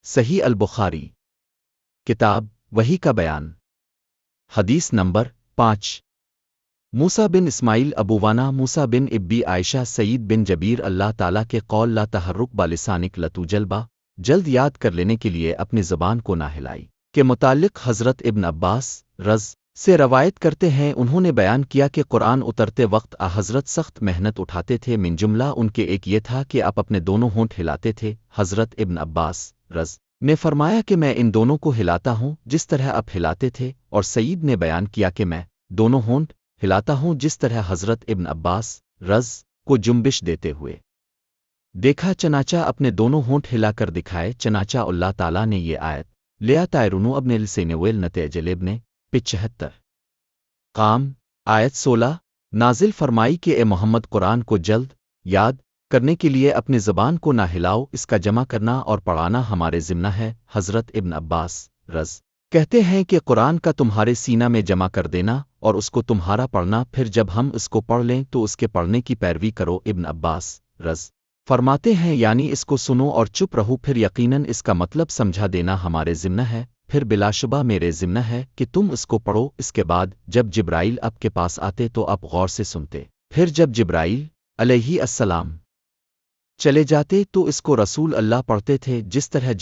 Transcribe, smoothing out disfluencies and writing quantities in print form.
صحیح البخاری کتاب وحی کا بیان حدیث نمبر 5 موسیٰ بن اسماعیل ابووانا موسیٰ بن ابی عائشہ سعید بن جبیر اللہ تعالیٰ کے قول لا تحرک بالسانک لتوجلبا جلد یاد کر لینے کے لیے اپنی زبان کو نہ ہلائی کے متعلق حضرت ابن عباس رض سے روایت کرتے ہیں انہوں نے بیان کیا کہ قرآن اترتے وقت حضرت سخت محنت اٹھاتے تھے من جملہ ان کے ایک یہ تھا کہ آپ اپنے دونوں ہونٹ ہلاتے تھے حضرت ابن عباس رض نے فرمایا کہ میں ان دونوں کو ہلاتا ہوں جس طرح آپ ہلاتے تھے اور سعید نے بیان کیا کہ میں دونوں ہونٹ ہلاتا ہوں جس طرح حضرت ابن عباس رض کو جنبش دیتے ہوئے دیکھا چنانچہ اپنے دونوں ہونٹ ہلا کر دکھائے چنانچہ اللہ تعالیٰ نے یہ آیت لیا تائرونو ابن السینویل نتیجلب نے 75 قام آیت 16 نازل فرمائی کہ اے محمد قرآن کو جلد یاد کرنے کے لیے اپنی زبان کو نہ ہلاؤ اس کا جمع کرنا اور پڑھانا ہمارے ذمہ ہے حضرت ابن عباس رض کہتے ہیں کہ قرآن کا تمہارے سینہ میں جمع کر دینا اور اس کو تمہارا پڑھنا پھر جب ہم اس کو پڑھ لیں تو اس کے پڑھنے کی پیروی کرو ابن عباس رض فرماتے ہیں یعنی اس کو سنو اور چپ رہو پھر یقیناً اس کا مطلب سمجھا دینا ہمارے ذمہ ہے پھر بلا شبہ میرے ذمہ ہے کہ تم اس کو پڑھو اس کے بعد جب جبرائیل آپ کے پاس آتے تو آپ غور سے سنتے پھر جب جبرائیل علیہ السلام چلے جاتے تو اس کو رسول اللہ پڑھتے تھے جس طرح